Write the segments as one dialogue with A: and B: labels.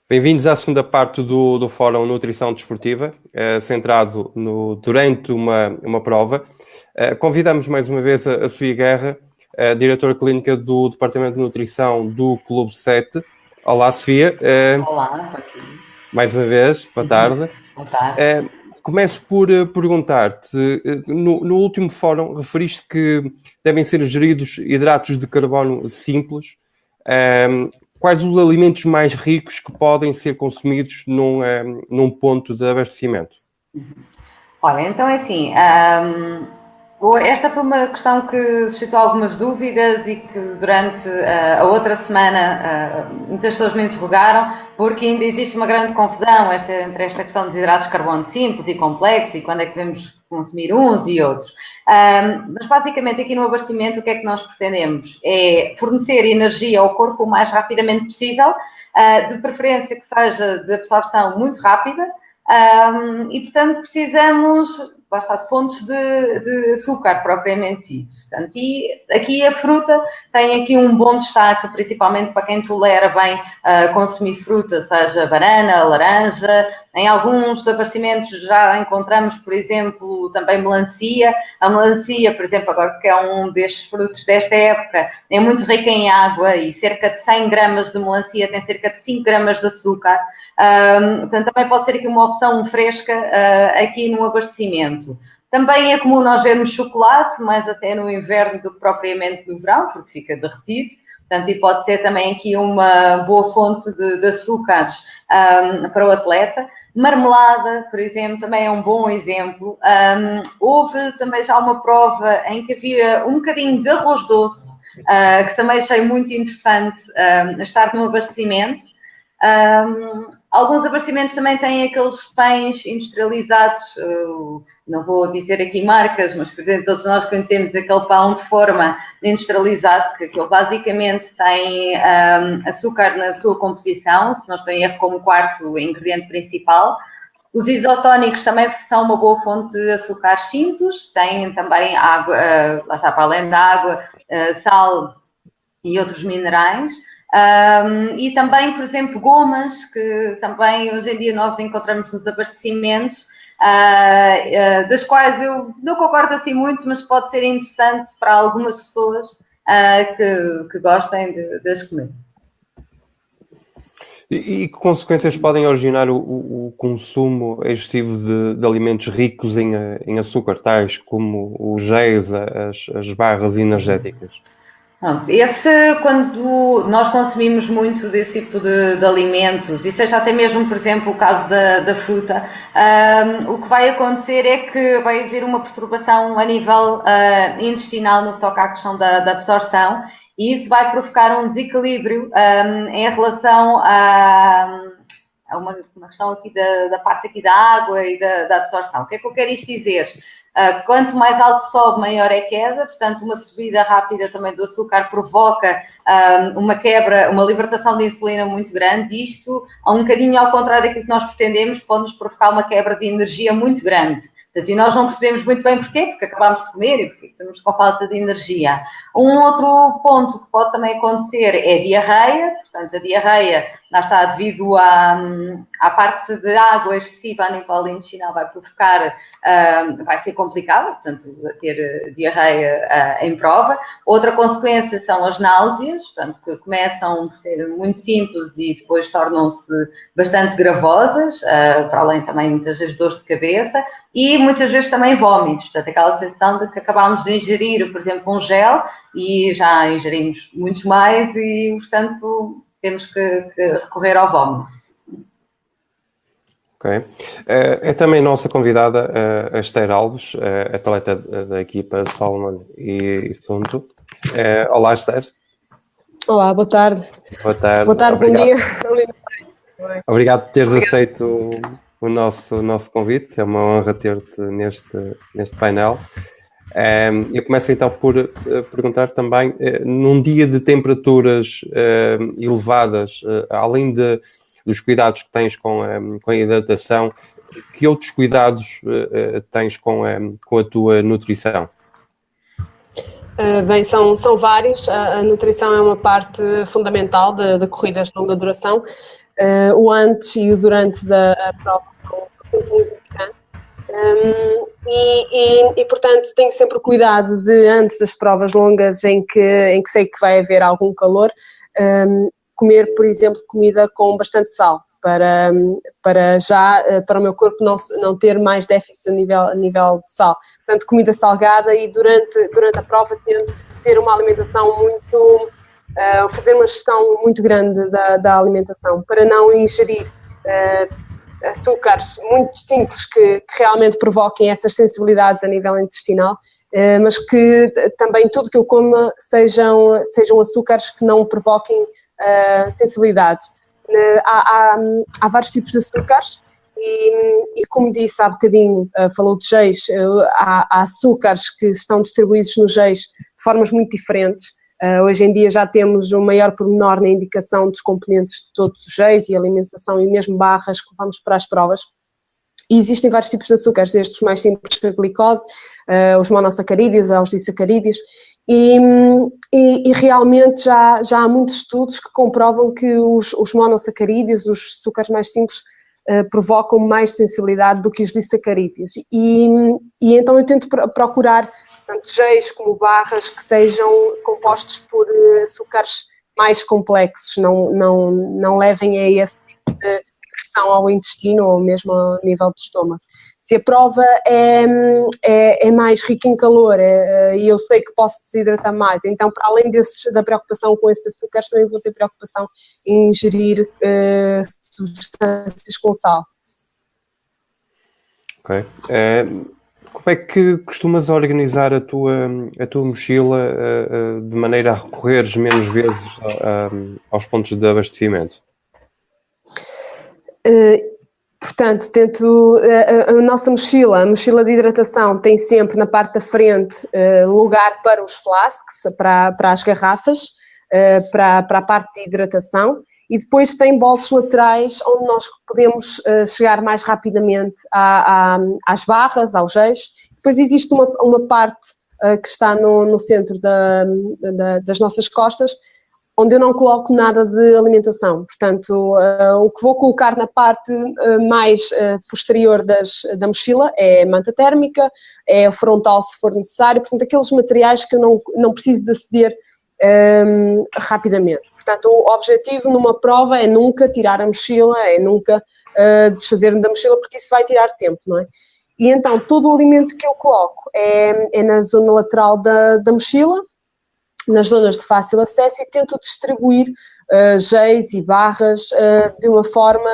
A: Bem-vindos à segunda parte do Fórum Nutrição Desportiva, centrado durante uma prova. Convidamos mais uma vez a Sofia Guerra, diretora clínica do Departamento de Nutrição do Clube 7. Olá, Sofia.
B: Olá,
A: Mais uma vez, boa tarde.
B: boa tarde.
A: Começo por perguntar-te, no último fórum referiste que devem ser geridos hidratos de carbono simples. Quais os alimentos mais ricos que podem ser consumidos num ponto de abastecimento?
B: Olha, então é assim, esta foi uma questão que suscitou algumas dúvidas e que durante a outra semana muitas pessoas me interrogaram, porque ainda existe uma grande confusão entre esta questão dos hidratos de carbono simples e complexos e quando é que devemos consumir uns e outros. Mas basicamente aqui no abastecimento o que é que nós pretendemos? É fornecer energia ao corpo o mais rapidamente possível, de preferência que seja de absorção muito rápida, e portanto precisamos, lá está, fontes de açúcar propriamente dito. Portanto, e aqui a fruta tem aqui um bom destaque, principalmente para quem tolera bem consumir fruta, seja banana, laranja. Em alguns abastecimentos já encontramos, por exemplo, também melancia. A melancia, por exemplo, agora que é um destes frutos desta época, é muito rica em água e cerca de 100 gramas de melancia tem cerca de 5 gramas de açúcar. Portanto, também pode ser aqui uma opção fresca aqui no abastecimento. Também é comum nós vermos chocolate, mais até no inverno do que propriamente no verão, porque fica derretido. Portanto, e pode ser também aqui uma boa fonte de açúcares para o atleta. Marmelada, por exemplo, também é um bom exemplo. Houve também já uma prova em que havia um bocadinho de arroz doce, que também achei muito interessante estar no abastecimento. Alguns abastecimentos também têm aqueles pães industrializados, não vou dizer aqui marcas, mas por exemplo todos nós conhecemos aquele pão de forma industrializado, que aquilo basicamente tem açúcar na sua composição, se não estou em erro, como quarto ingrediente principal. Os isotónicos também são uma boa fonte de açúcar simples, têm também água, lá está, para além da água, sal e outros minerais. E também, por exemplo, gomas, que também hoje em dia nós encontramos nos abastecimentos, das quais eu não concordo assim muito, mas pode ser interessante para algumas pessoas que gostem de as comer.
A: E que consequências podem originar o consumo excessivo de alimentos ricos em açúcar, tais como os géis, as barras energéticas?
B: Quando nós consumimos muito desse tipo de alimentos, e seja até mesmo, por exemplo, o caso da fruta, o que vai acontecer é que vai haver uma perturbação a nível intestinal no que toca à questão da absorção, e isso vai provocar um desequilíbrio em relação a uma questão aqui da parte aqui da água e da absorção. O que é que eu quero isto dizer? Quanto mais alto sobe, maior é a queda, portanto uma subida rápida também do açúcar provoca uma quebra, uma libertação de insulina muito grande. Isto, um bocadinho ao contrário daquilo que nós pretendemos, pode-nos provocar uma quebra de energia muito grande. Portanto, e nós não percebemos muito bem porquê, porque acabámos de comer e porque estamos com falta de energia. Um outro ponto que pode também acontecer é a diarreia, portanto a diarreia, lá está, devido à parte de água excessiva a nível intestinal, vai provocar, vai ser complicado, portanto, ter diarreia em prova. Outra consequência são as náuseas, portanto, que começam por ser muito simples e depois tornam-se bastante gravosas, para além também muitas vezes dores de cabeça, e muitas vezes também vómitos, portanto, aquela sensação de que acabámos de ingerir, por exemplo, um gel e já ingerimos muitos mais e, portanto, temos que recorrer ao vómito.
A: Ok. É também nossa convidada a Esther Alves, atleta da equipa Salomon e Sunto. Olá, Esther.
C: Olá, boa tarde.
A: Boa tarde.
C: Boa tarde,
A: Obrigado.
C: bom dia.
A: Obrigado por teres aceito o nosso convite. É uma honra ter-te neste painel. Eu começo então por perguntar também, num dia de temperaturas elevadas, além dos cuidados que tens com a hidratação, que outros cuidados tens com a tua nutrição?
C: Bem, são vários. A nutrição é uma parte fundamental de corridas de longa duração. o antes e o durante da prova são muito importantes. Portanto, tenho sempre o cuidado de, antes das provas longas em que sei que vai haver algum calor, comer, por exemplo, comida com bastante sal, para o meu corpo não ter mais déficit a nível de sal. Portanto, comida salgada, e durante a prova tento ter uma alimentação muito, fazer uma gestão muito grande da alimentação, para não ingerir açúcares muito simples que realmente provoquem essas sensibilidades a nível intestinal, mas que também tudo que eu coma sejam açúcares que não provoquem sensibilidades. Há vários tipos de açúcares e como disse há bocadinho, falou de géis, há açúcares que estão distribuídos nos géis de formas muito diferentes. Hoje em dia já temos um maior pormenor na indicação dos componentes de todos os géis e alimentação, e mesmo barras que vamos para as provas. E existem vários tipos de açúcares, desde os mais simples que a glicose, os monossacarídeos, aos disacarídeos, e realmente já há muitos estudos que comprovam que os monossacarídeos, os açúcares mais simples, provocam mais sensibilidade do que os disacarídeos. E então eu tento procurar tanto géis como barras que sejam compostos por açúcares mais complexos, não levem a esse tipo de agressão ao intestino ou mesmo ao nível do estômago. Se a prova é mais rica em calor e eu sei que posso desidratar mais, então, para além da preocupação com esses açúcares, também vou ter preocupação em ingerir substâncias com sal.
A: Ok. Como é que costumas organizar a tua mochila de maneira a recorreres menos vezes aos pontos de abastecimento?
C: Portanto, a nossa mochila, a mochila de hidratação, tem sempre na parte da frente lugar para os flasks, para as garrafas, para a parte de hidratação, e depois tem bolsos laterais onde nós podemos chegar mais rapidamente às barras, aos géis. Depois existe uma parte que está no centro das nossas costas, onde eu não coloco nada de alimentação. Portanto, o que vou colocar na parte mais posterior da mochila é manta térmica, é o frontal se for necessário, portanto, aqueles materiais que eu não preciso de aceder rapidamente. Portanto, o objetivo numa prova é nunca tirar a mochila, é nunca desfazer-me da mochila, porque isso vai tirar tempo, não é? E então, todo o alimento que eu coloco é na zona lateral da mochila, nas zonas de fácil acesso, e tento distribuir géis e barras de uma forma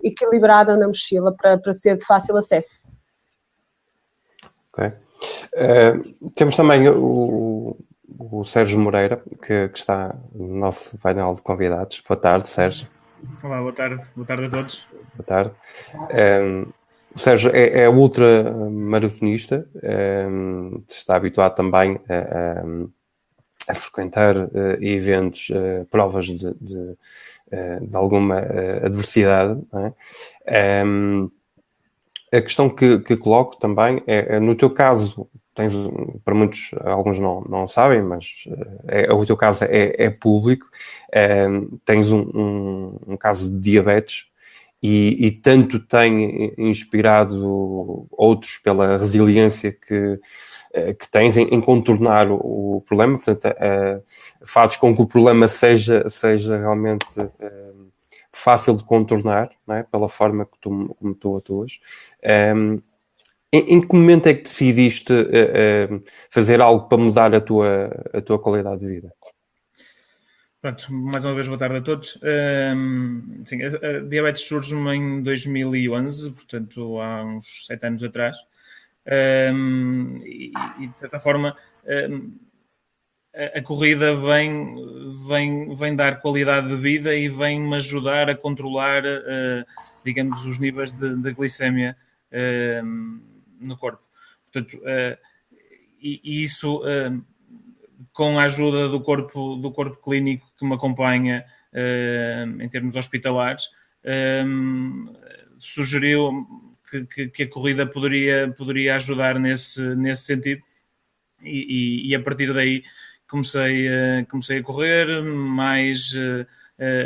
C: equilibrada na mochila para ser de fácil acesso.
A: Ok. Temos também o Sérgio Moreira, que está no nosso painel de convidados. Boa tarde, Sérgio.
D: Olá, boa tarde a todos.
A: Boa tarde. O Sérgio é ultramaratonista, está habituado também a frequentar eventos, provas de alguma adversidade, não é? A questão que coloco também é, no teu caso, para muitos, alguns não sabem, mas o teu caso é público, tens um caso de diabetes e tanto tem inspirado outros pela resiliência que tens em contornar o problema, portanto, fazes com que o problema seja realmente fácil de contornar, não é? Pela forma como tu atuas. Em que momento é que decidiste fazer algo para mudar a tua qualidade de vida?
D: Pronto, mais uma vez boa tarde a todos. Sim, a diabetes surge-me em 2011, portanto há uns 7 anos atrás. E de certa forma a corrida vem dar qualidade de vida e vem-me ajudar a controlar, digamos, os níveis de glicémia no corpo. Portanto, e isso com a ajuda do corpo clínico que me acompanha em termos hospitalares, sugeriu que a corrida poderia ajudar nesse sentido, e a partir daí comecei a correr mais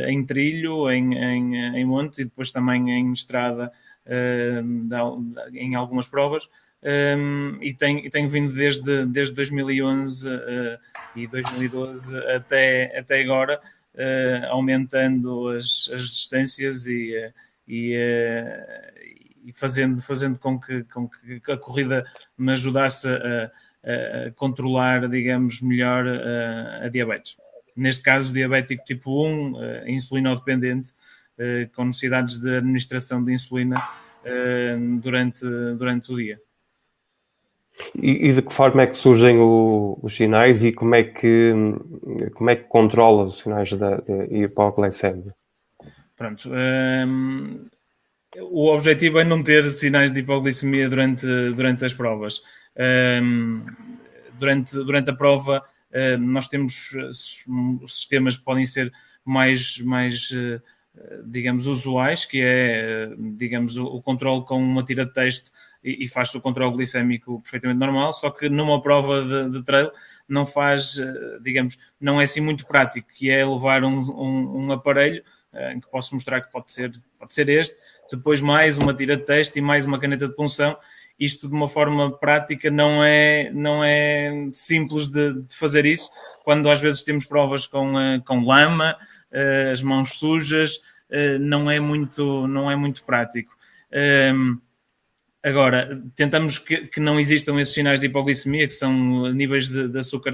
D: em trilho, em monte e depois também em estrada em algumas provas. E tenho vindo desde 2011 e 2012 até agora, aumentando as distâncias e fazendo com que a corrida me ajudasse a controlar, digamos, melhor a diabetes. Neste caso, diabético tipo 1, insulinodependente, com necessidades de administração de insulina durante o dia.
A: E de que forma é que surgem os sinais e como é que controla os sinais da hipoglicemia?
D: Pronto. O objetivo é não ter sinais de hipoglicemia durante as provas. Durante a prova, nós temos sistemas que podem ser mais digamos, usuais, que é, digamos, o controle com uma tira de teste e faz-se o controle glicémico perfeitamente normal, só que numa prova de trail não faz, digamos, não é assim muito prático, que é levar um aparelho em que posso mostrar que pode ser este, depois mais uma tira de teste e mais uma caneta de punção. Isto de uma forma prática não é simples de fazer isso, quando às vezes temos provas com lama, as mãos sujas, não é muito prático. Agora, tentamos que não existam esses sinais de hipoglicemia, que são níveis de açúcar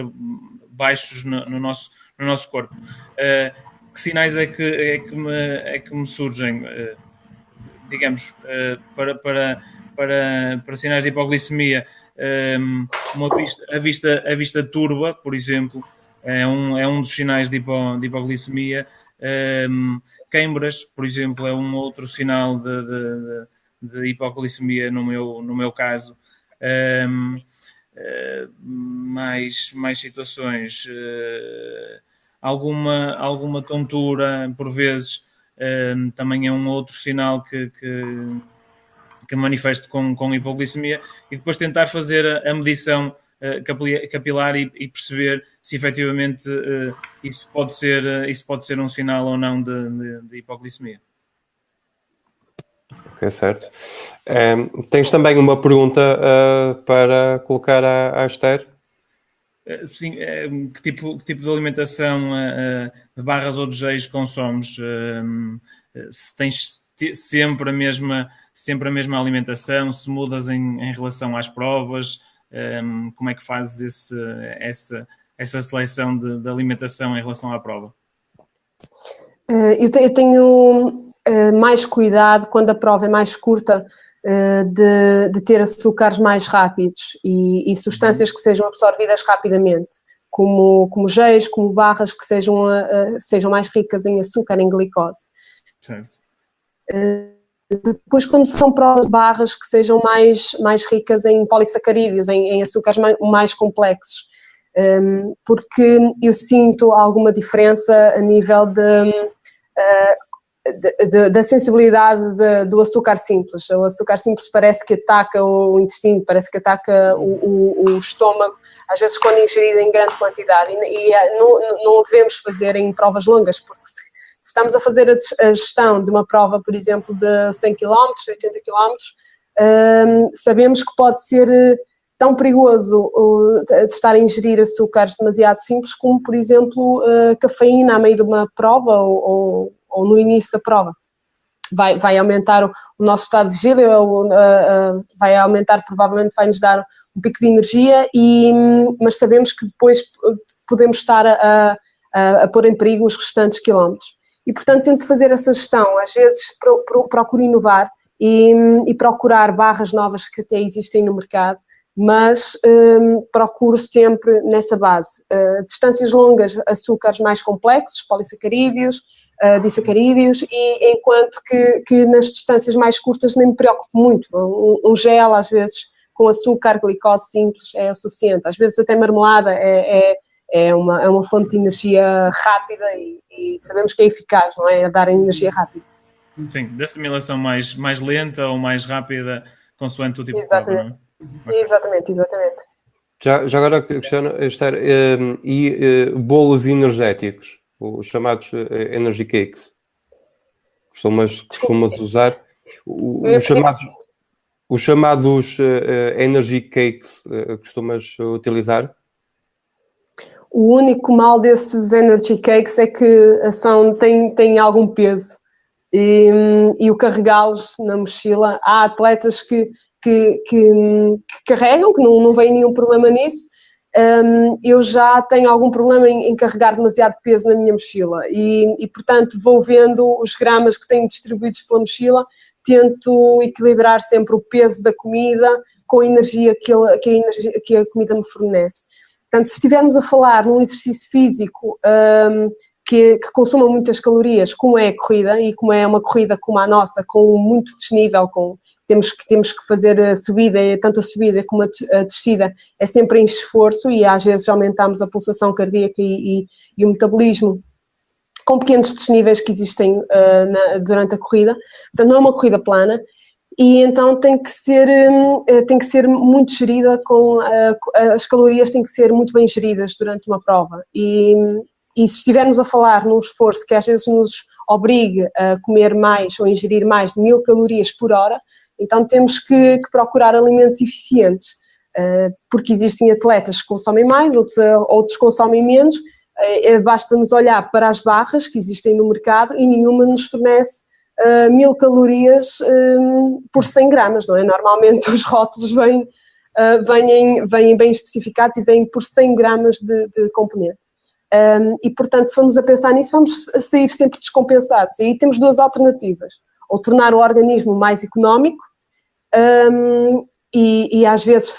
D: baixos no nosso corpo. Que sinais é que me surgem? Digamos, para sinais de hipoglicemia, a vista turva, por exemplo, é um dos sinais de hipoglicemia. Queimbras, por exemplo, é um outro sinal de hipoglicemia no meu caso. Mais situações, alguma tontura por vezes, também é um outro sinal que manifesto com hipoglicemia, e depois tentar fazer a medição capilar e perceber se efetivamente isso pode ser um sinal ou não de hipoglicemia.
A: Ok, certo. Tens também uma pergunta para colocar à Esther?
D: Sim, que tipo de alimentação de barras ou de géis consomes? Se tens sempre a mesma alimentação, se mudas em relação às provas, como é que fazes essa seleção de alimentação em relação à prova?
C: Eu tenho mais cuidado quando a prova é mais curta, de ter açúcares mais rápidos e substâncias que sejam absorvidas rapidamente, como géis, como barras que sejam mais ricas em açúcar, em glicose.
D: Certo.
C: Depois, quando são provas de barras que sejam mais ricas em polissacarídeos, em açúcares mais complexos, porque eu sinto alguma diferença a nível da sensibilidade do açúcar simples. O açúcar simples parece que ataca o intestino, parece que ataca o estômago, às vezes quando ingerido em grande quantidade, e não devemos fazer em provas longas, porque se estamos a fazer a gestão de uma prova, por exemplo, de 100 km, 80 km, sabemos que pode ser tão perigoso estar a ingerir açúcares demasiado simples como, por exemplo, cafeína a meio de uma prova ou no início da prova. Vai aumentar o nosso estado de vigília, vai aumentar, provavelmente vai nos dar um pico de energia, mas sabemos que depois podemos estar a pôr em perigo os restantes quilómetros. E, portanto, tento fazer essa gestão. Às vezes procuro inovar e procurar barras novas que até existem no mercado, mas procuro sempre nessa base. Distâncias longas, açúcares mais complexos, polissacarídeos, disacarídeos, e enquanto que nas distâncias mais curtas nem me preocupo muito. Um gel, às vezes, com açúcar, glicose simples é o suficiente. Às vezes até marmelada é uma fonte de energia rápida e sabemos que é eficaz, não é? A dar energia rápida.
D: Sim, de assimilação mais lenta ou mais rápida, consoante o tipo de
C: prova,
D: não é?
C: Exatamente.
A: Já agora, Cristiano, Esther, bolos energéticos, os chamados energy cakes? Costumas usar os chamados energy cakes, costumas utilizar?
C: O único mal desses energy cakes é que têm algum peso e o carregá-los na mochila, há atletas que carregam, que não vem nenhum problema nisso. Eu já tenho algum problema em carregar demasiado peso na minha mochila e, portanto, vou vendo os gramas que tenho distribuídos pela mochila, tento equilibrar sempre o peso da comida com a energia que a comida me fornece. Portanto, se estivermos a falar num exercício físico que consuma muitas calorias, como é a corrida, e como é uma corrida como a nossa, com muito desnível, temos que fazer a subida, tanto a subida como a descida, é sempre em esforço e às vezes aumentamos a pulsação cardíaca e o metabolismo com pequenos desníveis que existem durante a corrida. Portanto, não é uma corrida plana e então tem que ser muito gerida, as calorias têm que ser muito bem geridas durante uma prova e se estivermos a falar num esforço que às vezes nos obrigue a comer mais ou ingerir mais de 1000 calorias por hora, então temos que procurar alimentos eficientes, porque existem atletas que consomem mais, outros consomem menos, basta-nos olhar para as barras que existem no mercado e nenhuma nos fornece 1000 calorias por 100 gramas, não é? Normalmente os rótulos vêm bem especificados e vêm por 100 gramas de componente. E, portanto, se formos a pensar nisso, vamos sair sempre descompensados. E aí temos duas alternativas. Ou tornar o organismo mais económico e às vezes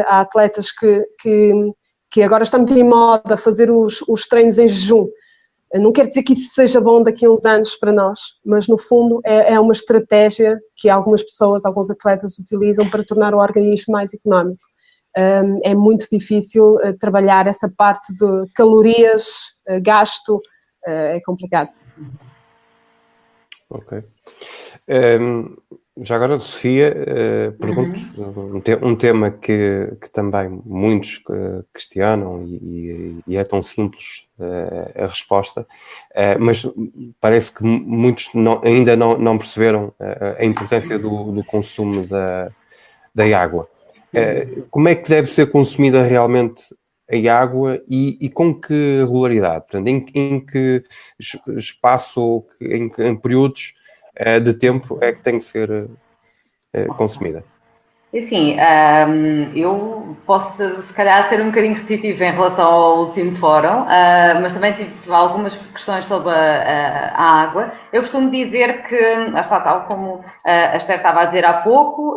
C: há atletas que agora está muito em moda fazer os treinos em jejum. Não quer dizer que isso seja bom daqui a uns anos para nós, mas no fundo é uma estratégia que algumas pessoas, alguns atletas utilizam para tornar o organismo mais económico. É muito difícil trabalhar essa parte de calorias, gasto, é complicado.
A: Ok. Já agora, Sofia, pergunto um tema que também muitos questionam e é tão simples a resposta, mas parece que muitos ainda não perceberam a importância do consumo da água. Como é que deve ser consumida realmente a água e com que regularidade? Portanto, em que espaço ou em períodos de tempo é que tem que ser consumida?
B: Assim, eu posso se calhar ser um bocadinho repetitiva em relação ao último fórum, mas também tive algumas questões sobre a água. Eu costumo dizer que, tal como a Esther estava a dizer há pouco,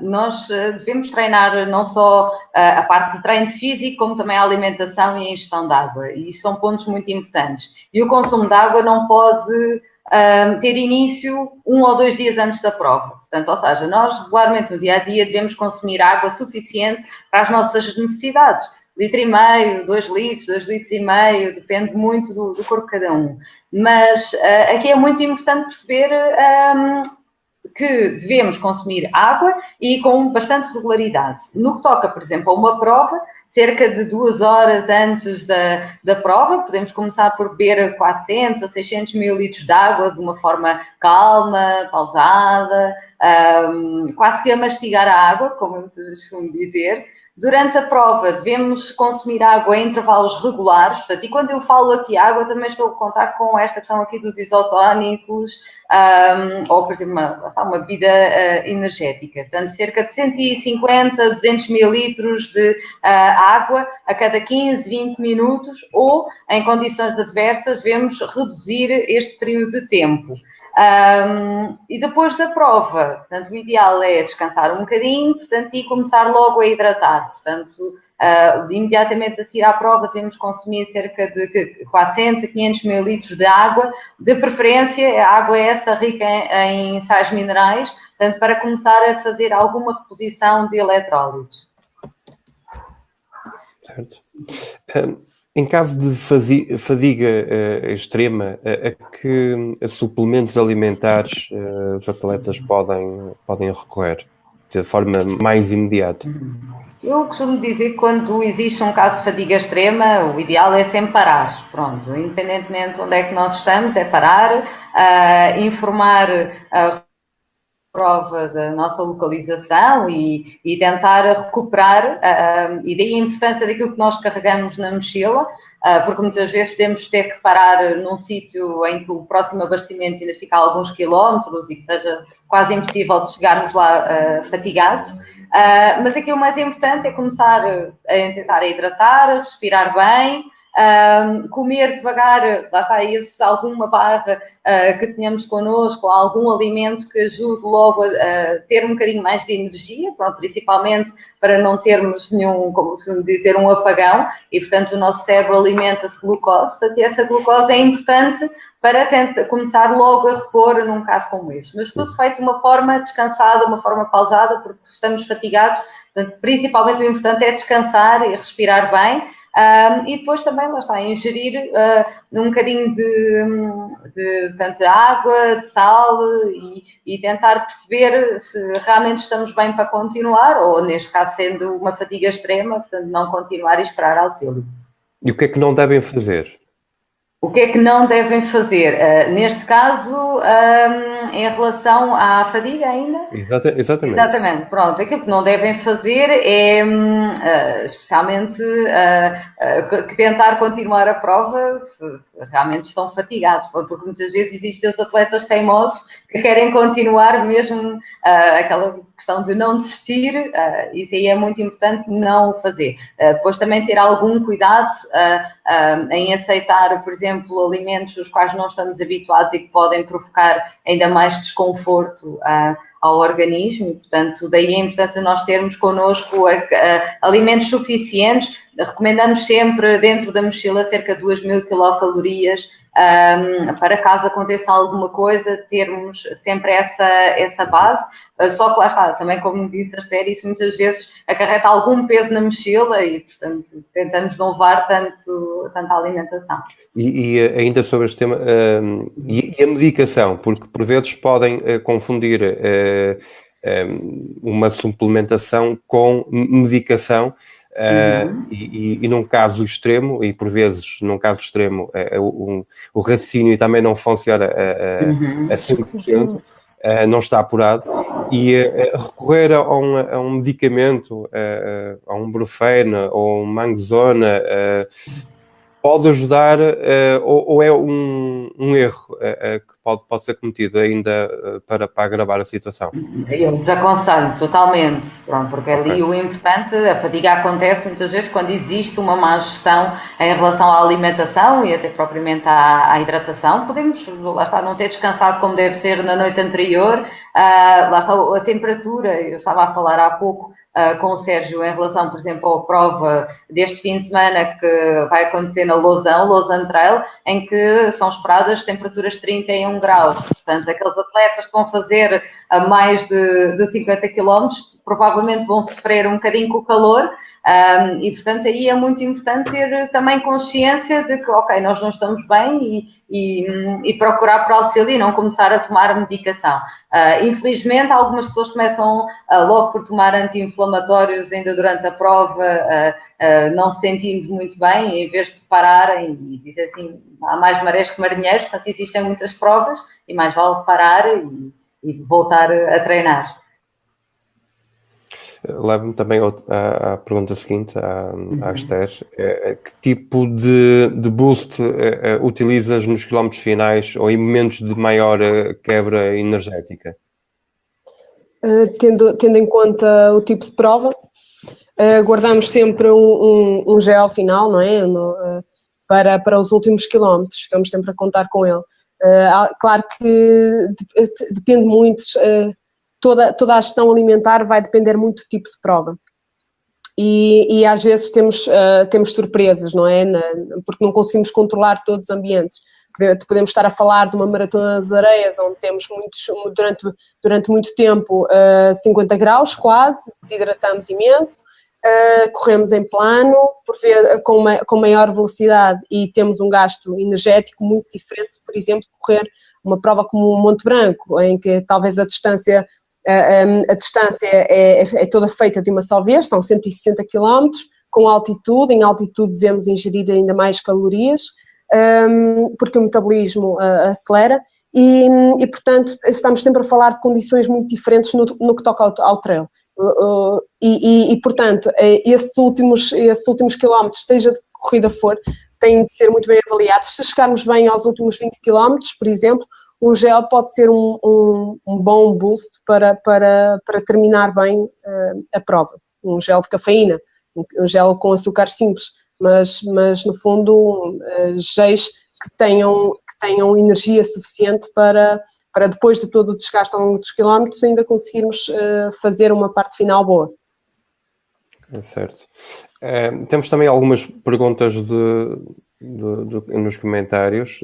B: nós devemos treinar não só a parte de treino físico, como também a alimentação e a ingestão de água. E isto são pontos muito importantes. E o consumo de água não pode ter início 1 ou 2 dias antes da prova. Portanto, ou seja, nós regularmente no dia-a-dia devemos consumir água suficiente para as nossas necessidades. 1,5 litro, 2 litros, 2,5 litros, depende muito do corpo de cada um. Mas aqui é muito importante perceber que devemos consumir água e com bastante regularidade. No que toca, por exemplo, a uma prova, cerca de 2 horas antes da prova, podemos começar por beber 400 a 600 mililitros de água de uma forma calma, pausada, quase que a mastigar a água, como eu costumo dizer. Durante a prova, devemos consumir água em intervalos regulares. Portanto, e quando eu falo aqui água, também estou a contar com esta questão aqui dos isotónicos, ou, por exemplo, uma bebida energética. Portanto, cerca de 150, 200 mililitros de água a cada 15, 20 minutos, ou, em condições adversas, devemos reduzir este período de tempo. E depois da prova, portanto, o ideal é descansar um bocadinho, portanto, e começar logo a hidratar. Portanto, imediatamente a seguir à prova devemos consumir cerca de 400 a 500 mililitros de água, de preferência a água é essa rica em sais minerais, portanto, para começar a fazer alguma reposição de eletrólitos.
A: Certo. Em caso de fadiga extrema, a que suplementos alimentares os atletas podem recorrer? de forma mais imediata?
B: Eu costumo dizer que quando existe um caso de fadiga extrema, o ideal é sempre parar. Pronto, independentemente de onde é que nós estamos, é parar, informar a prova da nossa localização e tentar recuperar, e daí a importância daquilo que nós carregamos na mochila, porque muitas vezes podemos ter que parar num sítio em que o próximo abastecimento ainda fica a alguns quilómetros e que seja quase impossível de chegarmos lá fatigados. Mas aqui o mais importante é começar a tentar hidratar, respirar bem, comer devagar, lá está, alguma barra que tenhamos connosco, algum alimento que ajude logo a ter um bocadinho mais de energia, pronto, principalmente para não termos nenhum, como costumo dizer, um apagão, e portanto o nosso cérebro alimenta-se de glucose, portanto essa glucose é importante para começar logo a repor num caso como este. Mas tudo feito de uma forma descansada, uma forma pausada, porque se estamos fatigados, portanto, principalmente o importante é descansar e respirar bem. E depois também, lá está, ingerir um bocadinho de tanta água, de sal e tentar perceber se realmente estamos bem para continuar ou, neste caso, sendo uma fadiga extrema, portanto, não continuar e esperar auxílio.
A: E o que é que não devem fazer?
B: O que é que não devem fazer? Neste caso, em relação à fadiga ainda?
A: Exatamente.
B: Exatamente. Pronto, aquilo que não devem fazer é, especialmente, tentar continuar a prova se realmente estão fatigados, porque muitas vezes existem os atletas teimosos que querem continuar mesmo aquela questão de não desistir, isso aí é muito importante não o fazer. Depois também ter algum cuidado em aceitar, por exemplo, alimentos os quais não estamos habituados e que podem provocar ainda mais desconforto ao organismo, e, portanto, daí a importância de nós termos connosco alimentos suficientes. Recomendamos sempre, dentro da mochila, cerca de 2.000 quilocalorias, para caso aconteça alguma coisa, termos sempre essa base. Só que lá está, também como disse a Esther, isso muitas vezes acarreta algum peso na mochila e, portanto, tentamos não levar tanta alimentação.
A: E ainda sobre este tema, e a medicação, porque por vezes podem confundir uma suplementação com medicação. E num caso extremo, e por vezes num caso extremo o raciocínio também não funciona a 100%, não está apurado, e recorrer a um medicamento, a um Brufen ou um Manzona, pode ajudar, ou é um erro que pode ser cometido ainda para agravar a situação?
B: Eu desaconselho totalmente, pronto, porque ali o importante, a fadiga acontece muitas vezes quando existe uma má gestão em relação à alimentação e até propriamente à hidratação. Podemos, lá está, não ter descansado como deve ser na noite anterior, lá está a temperatura, eu estava a falar há pouco com o Sérgio em relação, por exemplo, à prova deste fim de semana que vai acontecer na Lausanne Trail, em que são esperadas temperaturas de 31 graus. Portanto, aqueles atletas que vão fazer a mais de 50 km provavelmente vão sofrer um bocadinho com o calor. E, portanto, aí é muito importante ter também consciência de que, ok, nós não estamos bem e procurar por auxílio e não começar a tomar medicação. Infelizmente, algumas pessoas começam logo por tomar anti-inflamatórios ainda durante a prova, não se sentindo muito bem, em vez de pararem e dizer assim, há mais marés que marinheiros, portanto, existem muitas provas e mais vale parar e voltar a treinar.
A: Leva-me também à pergunta seguinte, à Esther. Que tipo de boost utilizas nos quilómetros finais ou em momentos de maior quebra energética?
C: Tendo em conta o tipo de prova, guardamos sempre um gel final, não é? Para os últimos quilómetros, ficamos sempre a contar com ele. Claro que depende muito... Toda a gestão alimentar vai depender muito do tipo de prova e às vezes temos surpresas, não é? Porque não conseguimos controlar todos os ambientes. Podemos estar a falar de uma maratona das areias onde temos durante muito tempo 50 graus quase, desidratamos imenso, corremos em plano, com maior velocidade e temos um gasto energético muito diferente, por exemplo, de correr uma prova como o Monte Branco, em que talvez a distância A distância é toda feita de uma só vez, são 160 km, com altitude. Em altitude devemos ingerir ainda mais calorias, porque o metabolismo acelera e, portanto, estamos sempre a falar de condições muito diferentes no que toca ao trail. Portanto, esses últimos quilómetros, seja de que corrida for, têm de ser muito bem avaliados. Se chegarmos bem aos últimos 20 km, por exemplo, um gel pode ser um bom boost para terminar bem a prova. Um gel de cafeína, um gel com açúcar simples, mas no fundo, géis que tenham energia suficiente para depois de todo o desgaste ao longo dos quilómetros ainda conseguirmos fazer uma parte final boa.
A: Certo. Temos também algumas perguntas nos comentários.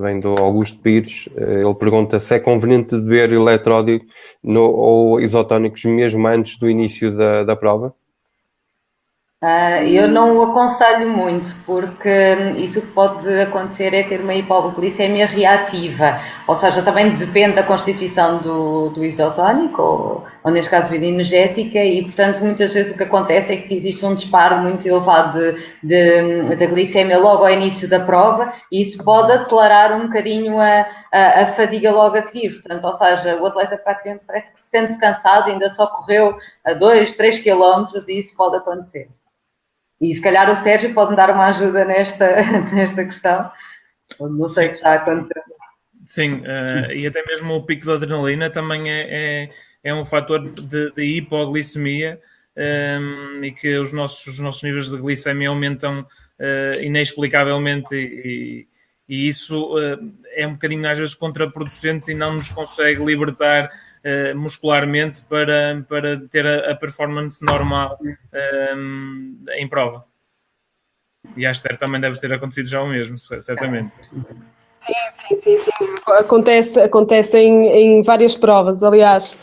A: Vem do Augusto Pires. Ele pergunta se é conveniente beber eletrólitos ou isotónicos mesmo antes do início da prova.
B: Eu não o aconselho muito, porque isso que pode acontecer é ter uma hipoglicemia reativa, ou seja, também depende da constituição do isotónico, ou neste caso bebida energética, e portanto muitas vezes o que acontece é que existe um disparo muito elevado da glicemia logo ao início da prova, e isso pode acelerar um bocadinho a fadiga logo a seguir, portanto, ou seja, o atleta praticamente parece que se sente cansado, ainda só correu a 2, 3 km, e isso pode acontecer. E se calhar o Sérgio pode me dar uma ajuda nesta questão. Não sei se já aconteceu.
D: Sim, e até mesmo o pico de adrenalina também é um fator de hipoglicemia, e que os nossos níveis de glicemia aumentam inexplicavelmente e isso é um bocadinho às vezes contraproducente e não nos consegue libertar muscularmente para ter a performance normal em prova. E a Esther também deve ter acontecido já o mesmo, certamente.
C: Sim. Acontece em várias provas. Aliás,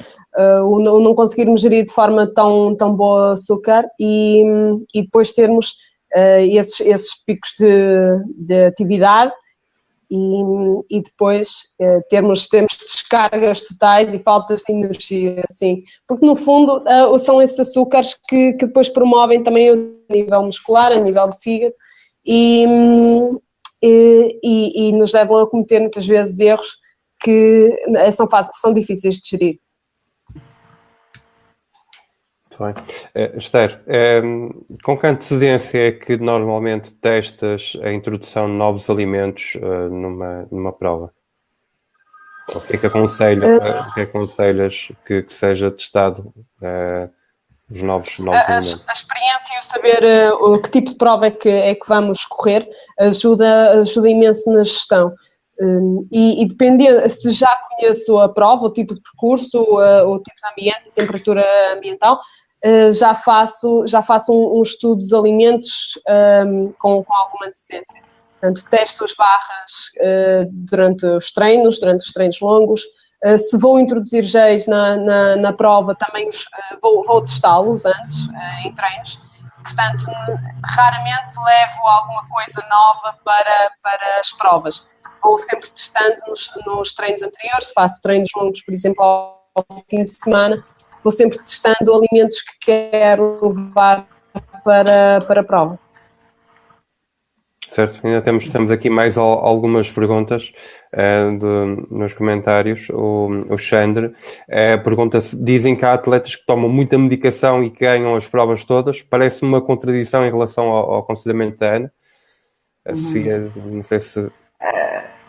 C: o não conseguirmos gerir de forma tão boa o açúcar e depois termos esses picos de atividade e depois termos descargas totais e faltas de energia, assim. Porque no fundo são esses açúcares que depois promovem também o nível muscular, a nível de fígado e nos levam a cometer muitas vezes erros que são difíceis de gerir.
A: Muito bem. Esther, com que antecedência é que normalmente testas a introdução de novos alimentos numa prova? O que é que aconselhas que seja testado os novos alimentos?
C: A experiência e o saber que tipo de prova é que vamos correr ajuda imenso na gestão. E dependendo, se já conheço a prova, o tipo de percurso, o tipo de ambiente, a temperatura ambiental, já faço um estudo dos alimentos com alguma antecedência. Portanto, testo as barras durante os treinos longos. Se vou introduzir géis na prova, também vou testá-los antes, em treinos. Portanto, raramente levo alguma coisa nova para as provas. Vou sempre testando nos treinos anteriores. Se faço treinos longos, por exemplo, ao fim de semana, vou sempre testando alimentos que quero levar para a prova.
A: Certo, ainda temos aqui mais algumas perguntas nos comentários. O Xandre pergunta-se, dizem que há atletas que tomam muita medicação e que ganham as provas todas. Parece uma contradição em relação ao aconselhamento da Ana. A Sofia, não sei se...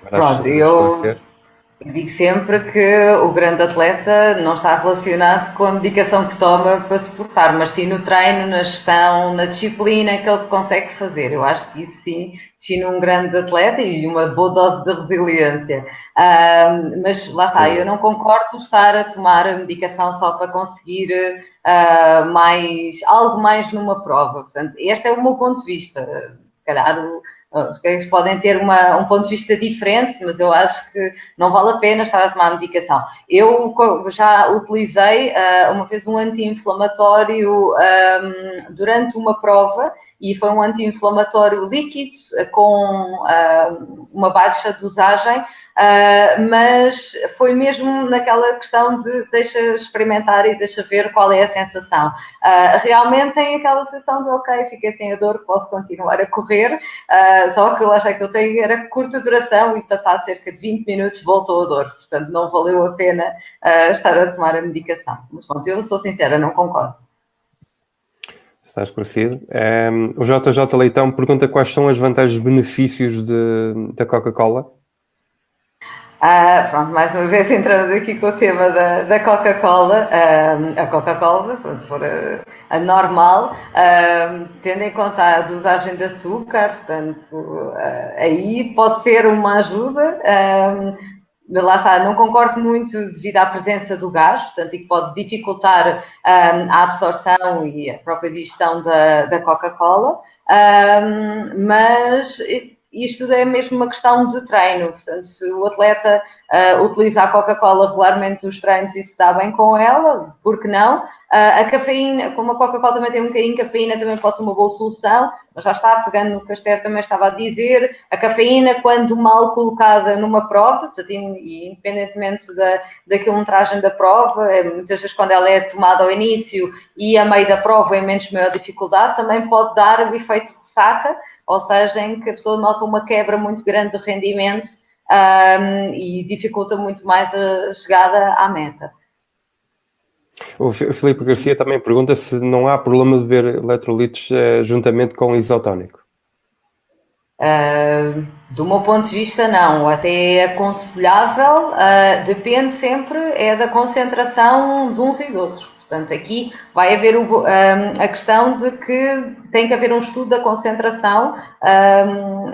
B: Pronto, eu digo sempre que o grande atleta não está relacionado com a medicação que toma para se portar, mas sim no treino, na gestão, na disciplina que ele consegue fazer. Eu acho que isso sim define um grande atleta e uma boa dose de resiliência. Mas lá está, eu não concordo estar a tomar a medicação só para conseguir algo mais numa prova. Portanto, este é o meu ponto de vista. Se calhar os colegas podem ter um ponto de vista diferente, mas eu acho que não vale a pena estar a tomar medicação. Eu já utilizei uma vez um anti-inflamatório durante uma prova e foi um anti-inflamatório líquido com uma baixa dosagem, mas foi mesmo naquela questão de deixa experimentar e deixa ver qual é a sensação. Realmente tem aquela sensação de ok, fiquei sem a dor, posso continuar a correr, só que lá já que eu tenho era curta duração e passar cerca de 20 minutos voltou a dor, portanto não valeu a pena estar a tomar a medicação. Mas pronto, eu sou sincera, não concordo.
A: Está esclarecido. O JJ Leitão pergunta quais são as vantagens e benefícios da Coca-Cola.
B: Pronto, mais uma vez entramos aqui com o tema da Coca-Cola. A Coca-Cola, se for a normal, tendo em conta a dosagem de açúcar, portanto, aí pode ser uma ajuda. Lá está, não concordo muito devido à presença do gás, portanto, e que pode dificultar a absorção e a própria digestão da Coca-Cola, mas isto é mesmo uma questão de treino, portanto, se o atleta utiliza a Coca-Cola regularmente nos treinos e se dá bem com ela, por que não? A cafeína, como a Coca-Cola também tem um bocadinho de cafeína, também pode ser uma boa solução, mas já está, pegando no que a Esther também estava a dizer, a cafeína, quando mal colocada numa prova, portanto, e independentemente da quilometragem da prova, muitas vezes quando ela é tomada ao início e a meio da prova em menos maior dificuldade, também pode dar o efeito de ressaca, ou seja, em que a pessoa nota uma quebra muito grande do rendimento e dificulta muito mais a chegada à meta.
A: O Filipe Garcia também pergunta se não há problema de beber eletrolitos juntamente com isotónico.
B: Do meu ponto de vista, não. Até é aconselhável, depende sempre da concentração de uns e de outros. Portanto, aqui vai haver a questão de que tem que haver um estudo da concentração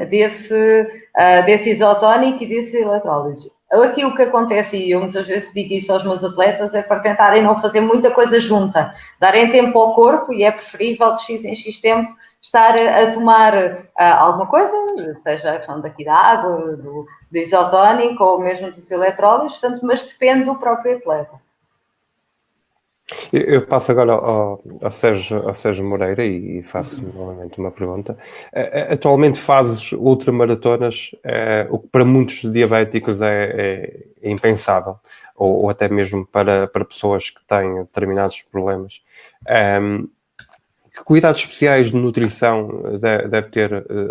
B: desse isotónico e desses eletrólitos. Aqui o que acontece, e eu muitas vezes digo isso aos meus atletas, é para tentarem não fazer muita coisa junta, darem tempo ao corpo, e é preferível de X em X tempo estar a tomar alguma coisa, seja a questão daqui da água, do isotónico ou mesmo dos eletrólitos, portanto, mas depende do próprio atleta.
A: Eu passo agora ao Sérgio Moreira e faço novamente uma pergunta. Atualmente fazes ultramaratonas, o que para muitos diabéticos é impensável, ou até mesmo para pessoas que têm determinados problemas. Que cuidados especiais de nutrição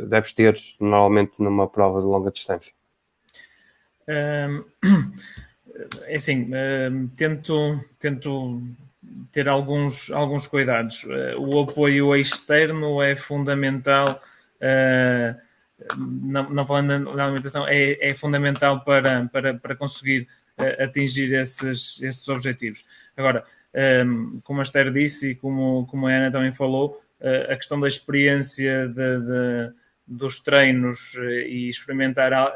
A: deves ter normalmente numa prova de longa distância?
D: É assim, tento ter alguns cuidados. O apoio externo é fundamental, não falando da alimentação, é fundamental para conseguir atingir esses objetivos. Agora, como a Esther disse e como a Ana também falou, a questão da experiência dos treinos e experimentar a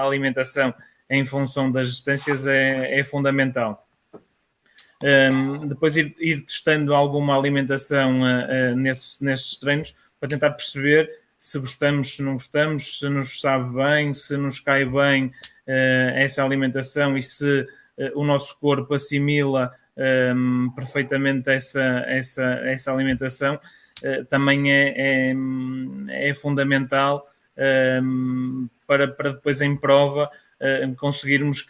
D: alimentação em função das distâncias é fundamental. Depois ir testando alguma alimentação nesses treinos para tentar perceber se gostamos, se não gostamos, se nos sabe bem, se nos cai bem essa alimentação e se o nosso corpo assimila perfeitamente essa alimentação. Também é fundamental para depois em prova conseguirmos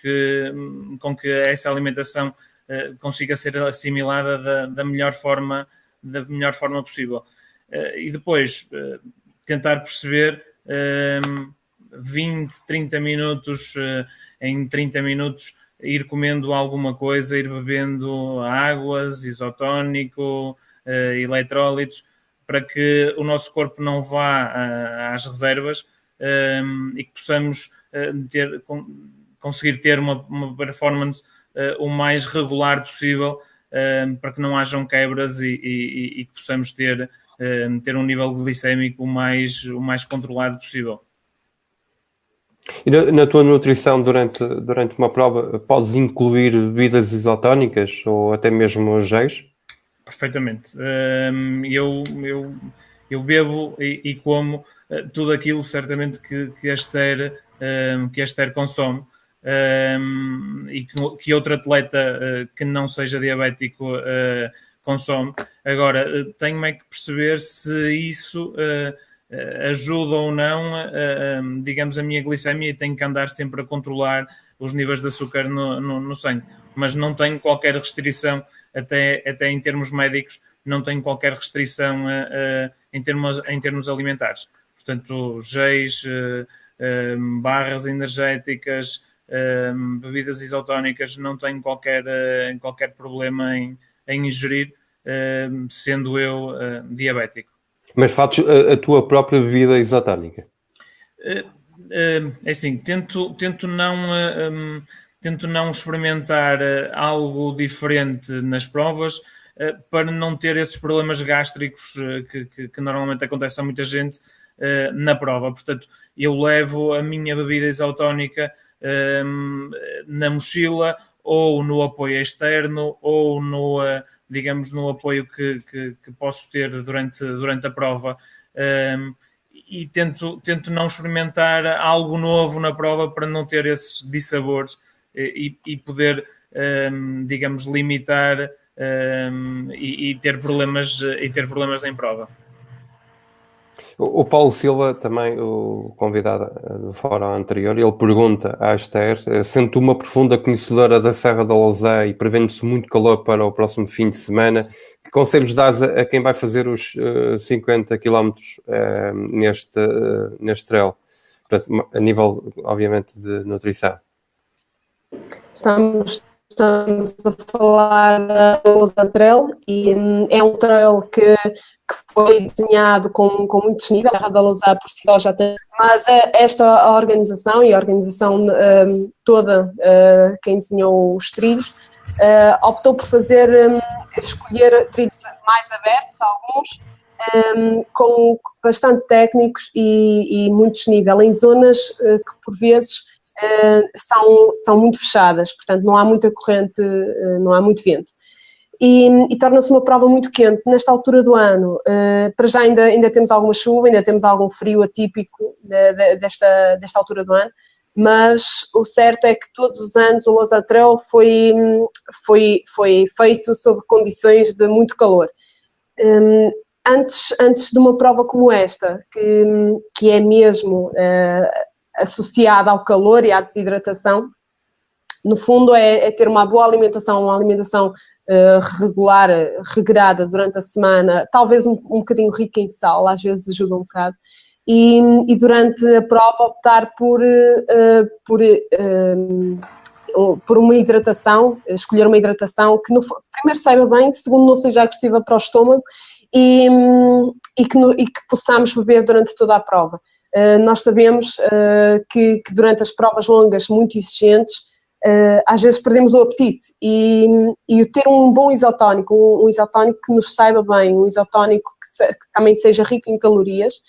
D: com que essa alimentação consiga ser assimilada da melhor forma possível. E depois tentar perceber 20, 30 minutos, em 30 minutos ir comendo alguma coisa, ir bebendo águas, isotónico, eletrólitos, para que o nosso corpo não vá às reservas e que possamos conseguir ter uma performance o mais regular possível, para que não hajam quebras e que possamos ter um nível glicémico o mais controlado possível.
A: E na tua nutrição durante uma prova podes incluir bebidas isotónicas ou até mesmo géis?
D: Perfeitamente. Eu bebo e como tudo aquilo certamente que a Esther consome. E que outro atleta que não seja diabético consome. Agora, tenho é que perceber se isso ajuda ou não, digamos, a minha glicemia, e tenho que andar sempre a controlar os níveis de açúcar no sangue. Mas não tenho qualquer restrição, até em termos médicos, não tenho qualquer restrição em termos alimentares. Portanto, géis, barras energéticas, bebidas isotónicas, não tenho qualquer problema em ingerir, sendo eu diabético.
A: Mas fazes a tua própria bebida isotónica?
D: É assim, tento não experimentar algo diferente nas provas, para não ter esses problemas gástricos que normalmente acontecem a muita gente na prova. Portanto, eu levo a minha bebida isotónica na mochila, ou no apoio externo, ou digamos, no apoio que posso ter durante a prova. E tento não experimentar algo novo na prova para não ter esses dissabores e poder, digamos, limitar e ter problemas em prova.
A: O Paulo Silva, também o convidado do fórum anterior, ele pergunta à Esther: sendo uma profunda conhecedora da Serra da Lousã e prevendo-se muito calor para o próximo fim de semana, que conselhos dás a quem vai fazer os 50 km neste trail? Portanto, a nível, obviamente, de nutrição.
C: Estamos a falar da Lousã Trail, e é um trail que foi desenhado com muitos níveis. A Serra da Lousã por si só já tem, mas esta organização e a organização toda, quem desenhou os trilhos, optou por escolher trilhos mais abertos, alguns, com bastante técnicos e muito desnível, em zonas que por vezes são muito fechadas, portanto não há muita corrente, não há muito vento. E torna-se uma prova muito quente nesta altura do ano. Para já ainda temos alguma chuva, ainda temos algum frio atípico desta altura do ano, mas o certo é que todos os anos o Lousã Trail foi feito sob condições de muito calor. Antes de uma prova como esta, que é mesmo associada ao calor e à desidratação, no fundo é ter uma boa alimentação, uma alimentação regular, regrada durante a semana, talvez um bocadinho rica em sal, às vezes ajuda um bocado, e durante a prova optar por uma hidratação, escolher uma hidratação que primeiro saiba bem, segundo não seja agressiva para o estômago, e que possamos beber durante toda a prova. Nós sabemos que durante as provas longas muito exigentes, às vezes perdemos o apetite, e ter um bom isotónico, um isotónico que nos saiba bem, um isotónico que também seja rico em calorias,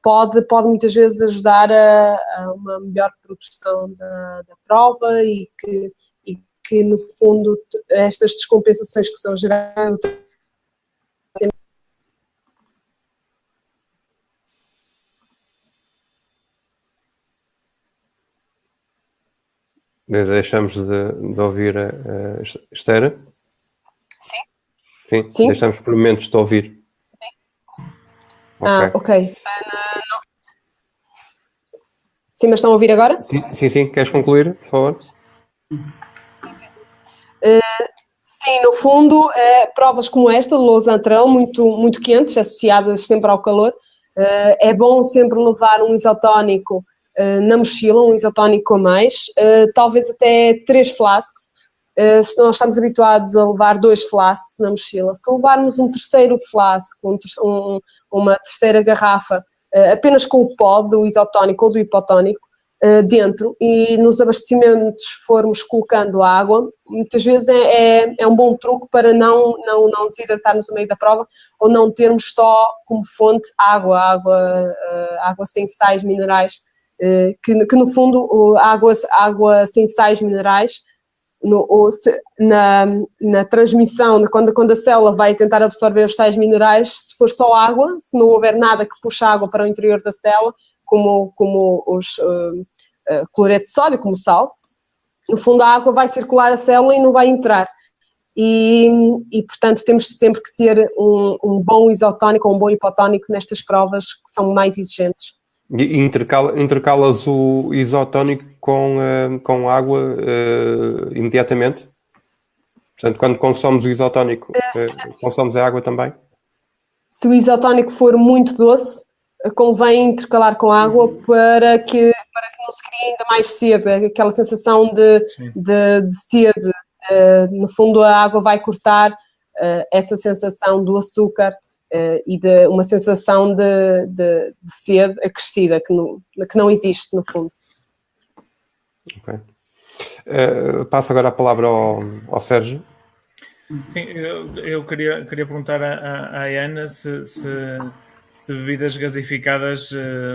C: pode muitas vezes ajudar a uma melhor produção da prova, e que no fundo estas descompensações que são geradas.
A: Deixamos de ouvir a Esther? Sim. Sim, deixamos por momentos de ouvir.
C: Sim. Ok. Sim, mas estão a ouvir agora?
A: Sim. Queres concluir, por favor?
C: Sim, no fundo, provas como esta, Lousã Trail, muito quentes, associadas sempre ao calor, é bom sempre levar um isotónico na mochila, um isotónico a mais, talvez até 3 flasks. Se nós estamos habituados a levar 2 flasks na mochila, se levarmos um terceiro flask, uma terceira garrafa, apenas com o pó do isotónico ou do hipotónico dentro, e nos abastecimentos formos colocando água, muitas vezes é um bom truque para não desidratarmos no meio da prova, ou não termos só como fonte água sem sais minerais, que no fundo água sem sais minerais, na transmissão, quando a célula vai tentar absorver os sais minerais, se for só água, se não houver nada que puxe a água para o interior da célula, como os cloreto de sódio, como o sal, no fundo a água vai circular a célula e não vai entrar. e portanto temos sempre que ter um bom isotónico ou um bom hipotónico nestas provas que são mais exigentes.
A: E intercalas o isotónico com água imediatamente? Portanto, quando consomos o isotónico, consomos a água também?
C: Se o isotónico for muito doce, convém intercalar com água para que não se crie ainda mais sede, aquela sensação de sede. No fundo, a água vai cortar essa sensação do açúcar e de uma sensação de sede acrescida, que não existe, no fundo.
A: Ok. Passo agora a palavra ao Sérgio.
D: Sim, eu queria perguntar à Ana se bebidas gasificadas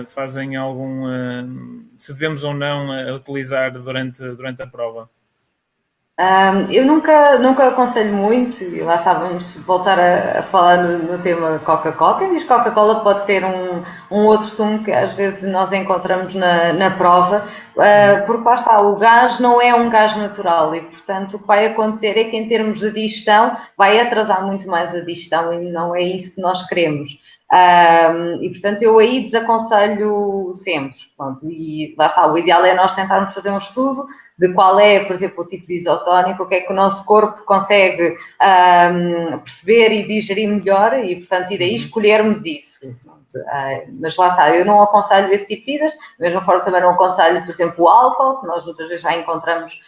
D: fazem algum... se devemos ou não utilizar durante a prova.
B: Eu nunca aconselho muito, e lá estávamos a voltar a falar no tema Coca-Cola. Quem diz Coca-Cola pode ser um outro sumo que às vezes nós encontramos na prova, porque lá está, o gás não é um gás natural e, portanto, o que vai acontecer é que em termos de digestão vai atrasar muito mais a digestão e não é isso que nós queremos. E portanto eu aí desaconselho sempre. Pronto, e lá está, o ideal é nós tentarmos fazer um estudo de qual é, por exemplo, o tipo de isotónico, o que é que o nosso corpo consegue perceber e digerir melhor e portanto e daí escolhermos isso. Mas lá está, eu não aconselho esse tipo de bebidas, da mesma forma também não aconselho, por exemplo, o álcool, que nós muitas vezes já encontramos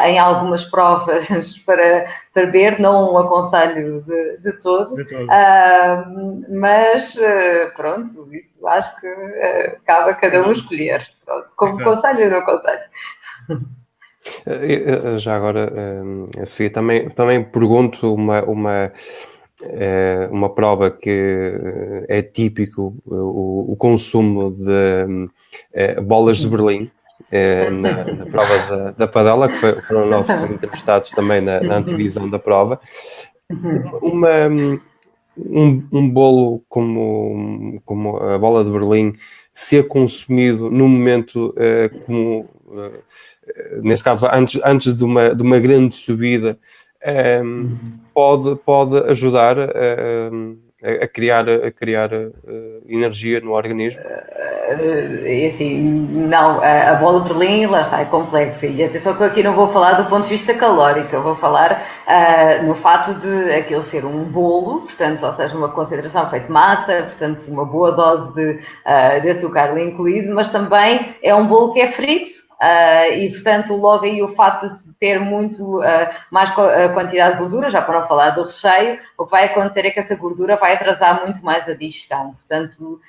B: em algumas provas para beber, não o aconselho de todo. Mas pronto, isso acho que cabe a cada um escolher. Pronto, como aconselho, eu não aconselho.
A: Já agora, Sofia, também pergunto uma prova que é típico, o consumo de bolas de Berlim na prova da padela, que foram nossos entrevistados também na antevisão da prova. Um bolo como a bola de Berlim ser consumido no momento nesse caso antes de uma grande subida pode ajudar a criar energia no organismo?
B: Assim, não, a bola de Berlim, lá está, é complexa. E atenção que eu aqui não vou falar do ponto de vista calórico, eu vou falar no fato de aquilo ser um bolo, portanto, ou seja, uma concentração feita de massa, portanto, uma boa dose de açúcar ali incluído, mas também é um bolo que é frito. E, portanto, logo aí o facto de ter muito mais quantidade de gordura, já para não falar do recheio, o que vai acontecer é que essa gordura vai atrasar muito mais a digestão. Portanto,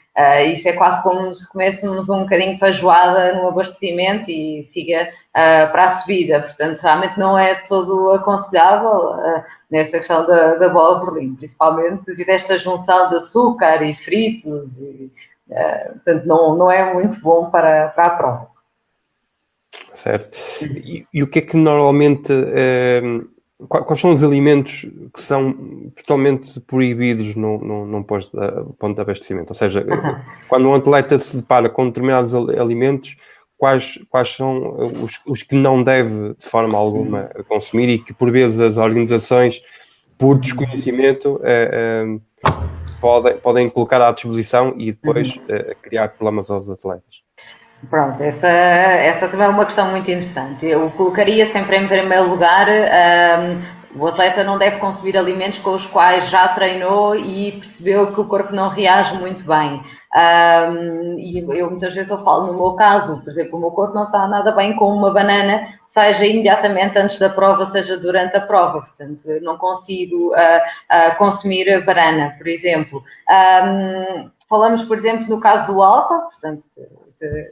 B: isto é quase como se comêssemos um bocadinho de feijoada no abastecimento e siga para a subida. Portanto, realmente não é todo aconselhável nesta questão da bola de Berlim, principalmente devido a esta junção de açúcar e fritos. Portanto, não é muito bom para a prova.
A: Certo. E o que é que normalmente... quais são os alimentos que são totalmente proibidos num ponto de abastecimento? Ou seja, quando um atleta se depara com determinados alimentos, quais são os que não deve, de forma alguma, consumir e que, por vezes, as organizações, por desconhecimento, podem colocar à disposição e depois criar problemas aos atletas?
B: Pronto, essa também é uma questão muito interessante. Eu colocaria sempre em primeiro lugar, o atleta não deve consumir alimentos com os quais já treinou e percebeu que o corpo não reage muito bem. E eu muitas vezes falo no meu caso, por exemplo, o meu corpo não está nada bem com uma banana, seja imediatamente antes da prova, seja durante a prova. Portanto, eu não consigo consumir banana, por exemplo. Falamos, por exemplo, no caso do álcool, portanto,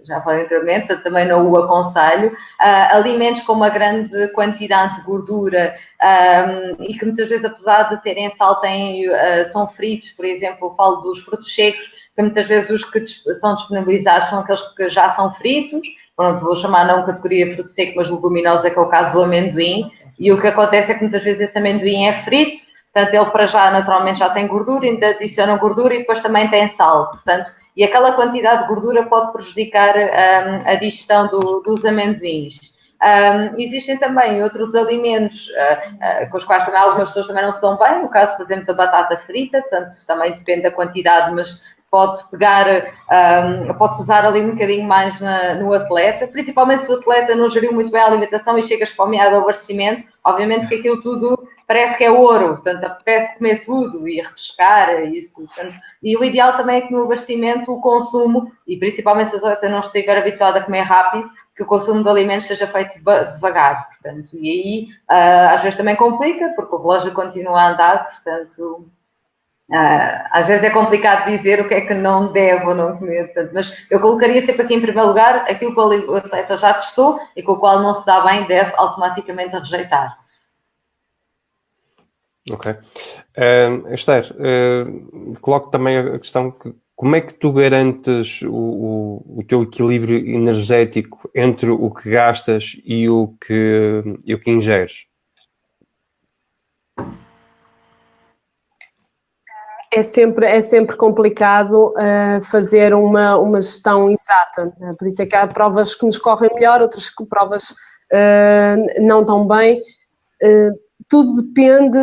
B: já falei anteriormente, eu também não o aconselho. Alimentos com uma grande quantidade de gordura e que muitas vezes, apesar de terem sal, são fritos, por exemplo, eu falo dos frutos secos, que muitas vezes os que são disponibilizados são aqueles que já são fritos. Pronto, vou chamar não categoria fruto seco, mas leguminosa, que é o caso do amendoim. E o que acontece é que muitas vezes esse amendoim é frito, portanto ele para já naturalmente já tem gordura, ainda adiciona gordura e depois também tem sal, portanto, e aquela quantidade de gordura pode prejudicar a digestão dos amendoins. Existem também outros alimentos com os quais também algumas pessoas também não se dão bem, no caso, por exemplo, da batata frita, portanto, também depende da quantidade, mas pode pode pesar ali um bocadinho mais no atleta, principalmente se o atleta não geriu muito bem a alimentação e chega esfomeado ao abastecimento, obviamente que aquilo tudo parece que é ouro, portanto, apetece comer tudo e refrescar e isso tudo. Portanto, e o ideal também é que no abastecimento o consumo, e principalmente se o atleta não estiver habituado a comer rápido, que o consumo de alimentos seja feito devagar, portanto, e aí às vezes também complica, porque o relógio continua a andar, portanto, às vezes é complicado dizer o que é que não deve ou não comer, portanto, mas eu colocaria sempre aqui em primeiro lugar aquilo que o atleta já testou e com o qual não se dá bem, deve automaticamente rejeitar.
A: Ok. Esther, coloco também a questão que como é que tu garantes o teu equilíbrio energético entre o que gastas e o que ingeres?
C: É sempre complicado fazer uma gestão exata, né? Por isso é que há provas que nos correm melhor, outras provas não tão bem. Tudo depende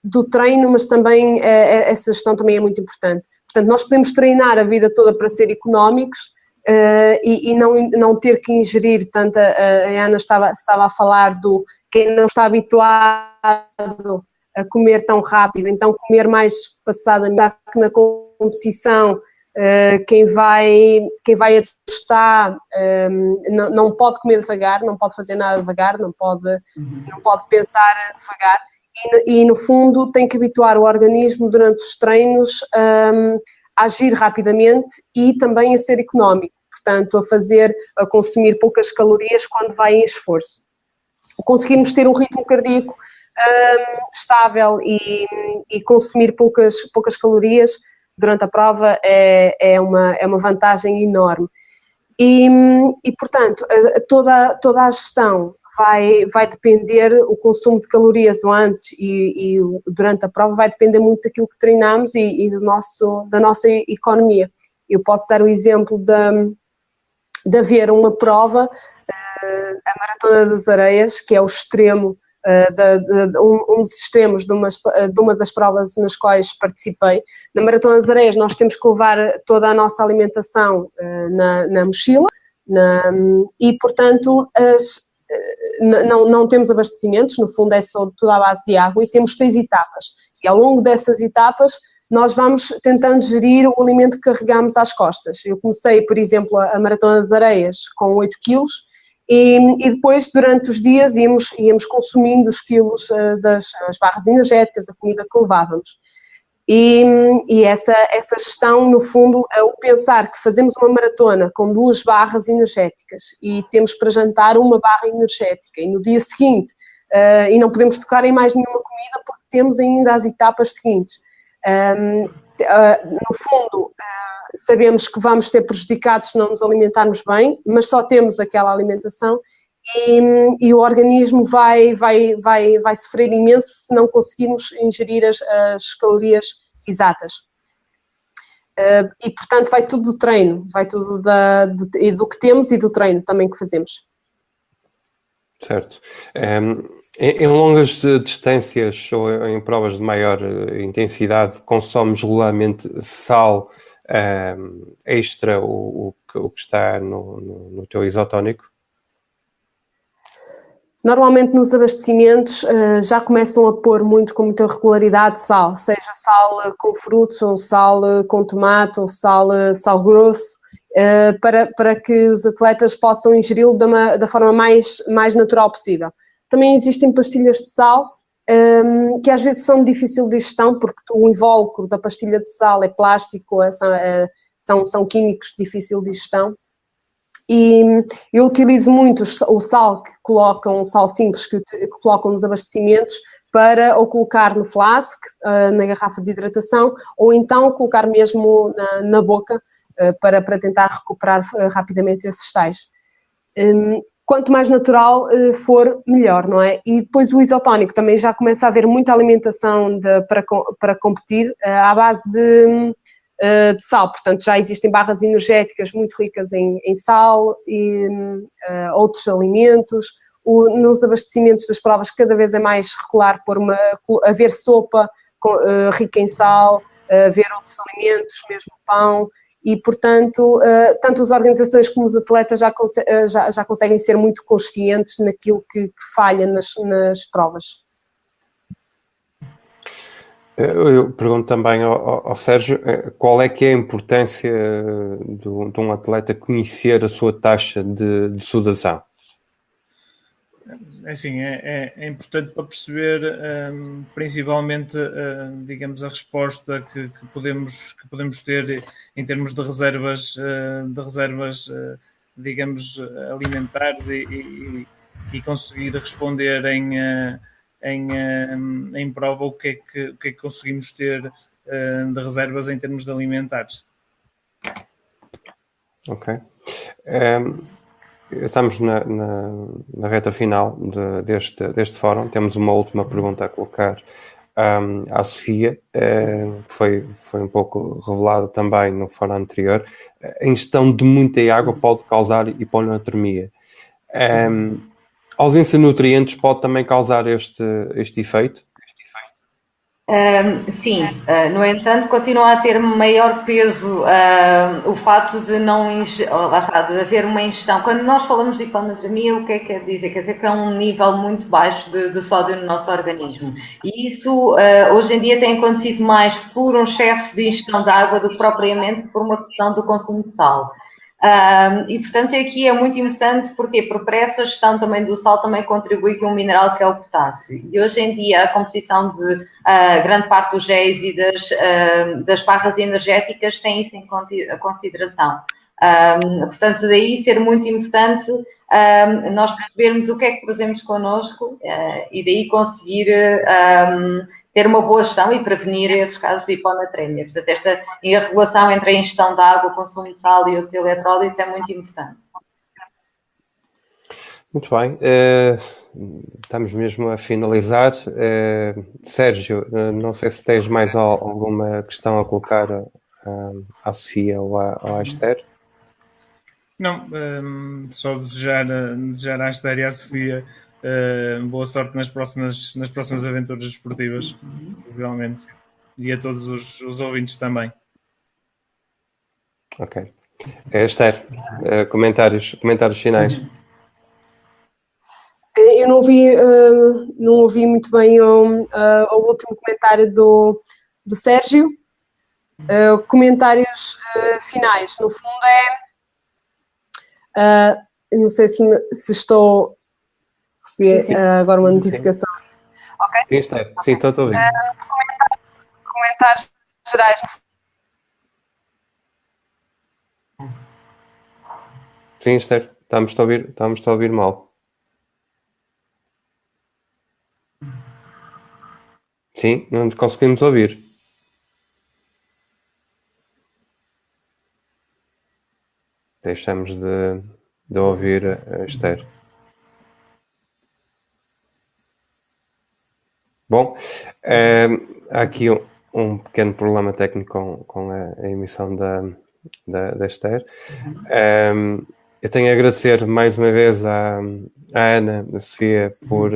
C: do treino, mas também essa gestão também é muito importante. Portanto, nós podemos treinar a vida toda para ser económicos e não ter que ingerir tanto. A Ana estava a falar do quem não está habituado a comer tão rápido, então comer mais espaçadamente, que na competição quem vai ajustar não pode comer devagar, não pode fazer nada devagar, não pode pensar devagar e no fundo tem que habituar o organismo durante os treinos a agir rapidamente e também a ser económico, portanto a consumir poucas calorias quando vai em esforço. Conseguirmos ter um ritmo cardíaco estável e consumir poucas calorias durante a prova é uma vantagem enorme. E portanto, toda a gestão vai depender, o consumo de calorias o antes e durante a prova vai depender muito daquilo que treinamos e da nossa economia. Eu posso dar o exemplo de haver uma prova, a Maratona das Areias, que é o extremo, um dos extremos de uma das provas nas quais participei. Na Maratona das Areias nós temos que levar toda a nossa alimentação na mochila e portanto não temos abastecimentos, no fundo é só tudo à base de água e temos 6 etapas e ao longo dessas etapas nós vamos tentando gerir o alimento que carregamos às costas. Eu comecei, por exemplo, a Maratona das Areias com 8 quilos e depois, durante os dias, íamos consumindo os quilos das barras energéticas, a comida que levávamos. E essa gestão, no fundo, é o pensar que fazemos uma maratona com 2 barras energéticas e temos para jantar 1 barra energética e no dia seguinte, e não podemos tocar em mais nenhuma comida porque temos ainda as etapas seguintes. No fundo, sabemos que vamos ser prejudicados se não nos alimentarmos bem, mas só temos aquela alimentação e o organismo vai sofrer imenso se não conseguirmos ingerir as calorias exatas. E, portanto, vai tudo do treino, vai tudo do que temos e do treino também que fazemos.
A: Certo. Em longas distâncias ou em provas de maior intensidade, consomes regularmente sal extra o que está no teu isotónico?
C: Normalmente nos abastecimentos já começam a pôr com muita regularidade sal, seja sal com frutos ou sal com tomate ou sal grosso, para que os atletas possam ingeri-lo da forma mais natural possível. Também existem pastilhas de sal que às vezes são de difícil digestão porque o invólucro da pastilha de sal é plástico, são químicos de difícil digestão. E eu utilizo muito o sal que colocam, o sal simples que colocam nos abastecimentos para ou colocar no flask, na garrafa de hidratação, ou então colocar mesmo na boca para tentar recuperar rapidamente esses tais. Quanto mais natural for, melhor, não é? E depois o isotónico também já começa a haver muita alimentação para competir à base de sal, portanto já existem barras energéticas muito ricas em sal e outros alimentos, nos abastecimentos das provas cada vez é mais regular haver sopa rica em sal, haver outros alimentos, mesmo pão, e portanto tanto as organizações como os atletas já conseguem ser muito conscientes naquilo que falha nas provas.
A: Eu pergunto também ao Sérgio, qual é que é a importância de um atleta conhecer a sua taxa de sudação?
D: Assim, é importante para perceber principalmente, digamos, a resposta que podemos ter em termos de reservas, digamos, alimentares e conseguir responder em prova o que é que conseguimos ter de reservas em termos de alimentares. Ok.
A: Estamos na reta final deste fórum. Temos uma última pergunta a colocar à Sofia, que foi um pouco revelada também no fórum anterior. A ingestão de muita água pode causar hiponatremia. A ausência de nutrientes pode também causar este efeito?
B: Sim, no entanto, continua a ter maior peso o fato de de haver uma ingestão. Quando nós falamos de hiponatremia, o que é que quer dizer? Quer dizer que é um nível muito baixo de sódio no nosso organismo. E isso, hoje em dia, tem acontecido mais por um excesso de ingestão de água do que propriamente por uma redução do consumo de sal. E, portanto, aqui é muito importante, porque para essa gestão também do sal também contribui com um mineral que é o potássio. E hoje em dia a composição de grande parte dos géis e das barras energéticas tem isso em consideração. Portanto, daí ser muito importante nós percebermos o que é que trazemos connosco e daí conseguir ter uma boa gestão e prevenir esses casos de hiponatremia. Portanto, esta regulação entre a ingestão de água, o consumo de sal e outros eletrólitos é muito importante.
A: Muito bem. Estamos mesmo a finalizar. Sérgio, não sei se tens mais alguma questão a colocar à Sofia ou à Esther.
D: Não, só desejar à Esther e à Sofia boa sorte nas próximas aventuras esportivas, realmente, e a todos os ouvintes também.
A: Ok. Esther, comentários finais.
C: Eu não ouvi muito bem o último comentário do Sérgio. Comentários finais, no fundo não sei se estou a receber agora uma notificação.
A: Okay? Sim, Esther. Sim, estou a ouvir.
C: Comentários gerais.
A: Sim, Esther, estamos a ouvir mal. Sim, não nos conseguimos ouvir. Deixamos de ouvir a Esther. Bom, há aqui um pequeno problema técnico com a emissão da Esther. Eu tenho a agradecer mais uma vez à Ana, à Sofia, por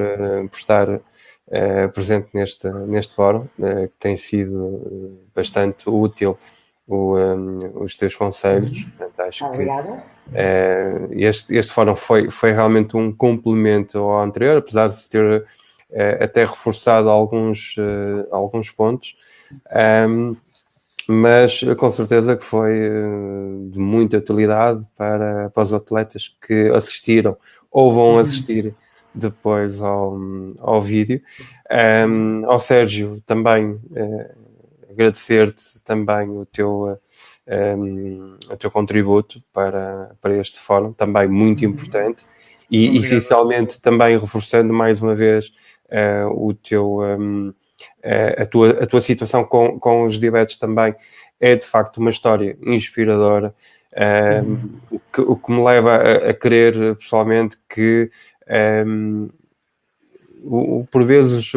A: estar presente neste fórum, que tem sido bastante útil os teus conselhos. Portanto, acho
B: Obrigada.
A: Que este fórum foi realmente um complemento ao anterior, apesar de ter até reforçado alguns pontos, mas com certeza que foi de muita utilidade para os atletas que assistiram ou vão assistir depois ao vídeo. Ao Sérgio também agradecer-te também o teu contributo para este fórum, também muito importante, e essencialmente também reforçando mais uma vez a tua situação com os diabetes também é de facto uma história inspiradora, o que me leva a crer pessoalmente que por vezes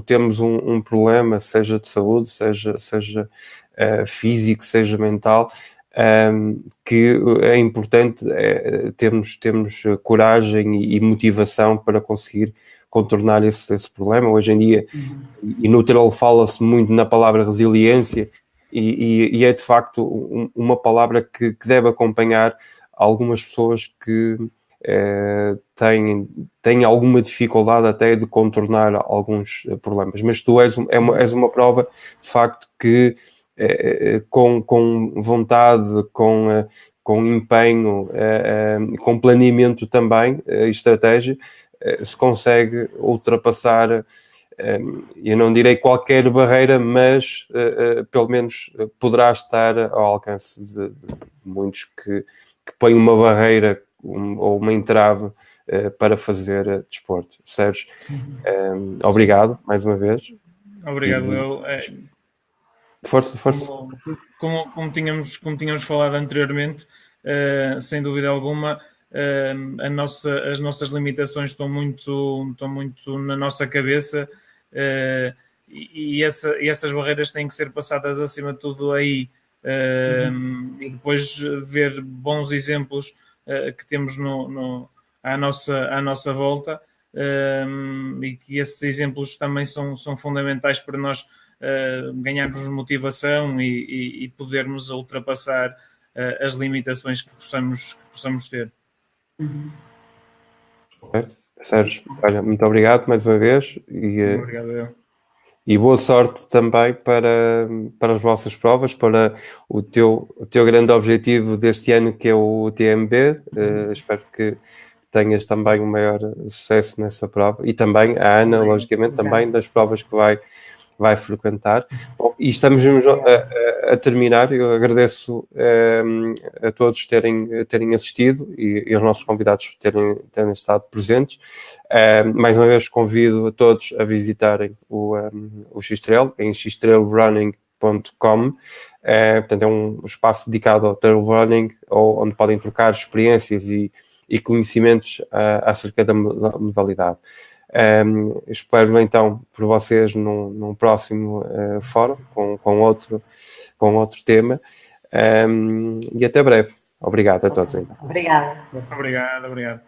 A: termos um problema, seja de saúde, seja físico, seja mental, que é importante termos coragem e motivação para conseguir contornar esse problema. Hoje em dia, e no Tirol fala-se muito na palavra resiliência, e é de facto uma palavra que deve acompanhar algumas pessoas que têm alguma dificuldade até de contornar alguns problemas. Mas tu és uma prova, de facto, que com vontade, com empenho, com planeamento também, e estratégia, se consegue ultrapassar, eu não direi qualquer barreira, mas pelo menos poderá estar ao alcance de muitos que põem uma barreira ou uma entrave para fazer desporto. Sérgio, obrigado mais uma vez.
D: Obrigado.
A: Força.
D: Como tínhamos falado anteriormente, sem dúvida alguma, as nossas limitações estão muito na nossa cabeça, e essas barreiras têm que ser passadas acima de tudo aí, e depois ver bons exemplos que temos à nossa volta, e que esses exemplos também são fundamentais para nós ganharmos motivação e podermos ultrapassar as limitações que possamos ter.
A: Sérgio, olha, muito obrigado mais uma vez
D: Obrigado.
A: E boa sorte também para as vossas provas, para o teu grande objetivo deste ano, que é o TMB. Espero que tenhas também um maior sucesso nessa prova, e também a Ana, logicamente, também das provas que vai frequentar. Bom, e estamos a terminar. Eu agradeço a todos terem assistido e aos nossos convidados terem estado presentes. Mais uma vez convido a todos a visitarem o X-Trail em xtrailrunning.com. Portanto, é um espaço dedicado ao trail running, onde podem trocar experiências e conhecimentos acerca da modalidade. Espero então por vocês num próximo fórum com outro tema, e até breve. Obrigado a todos. Então.
B: Obrigada.
D: Obrigado.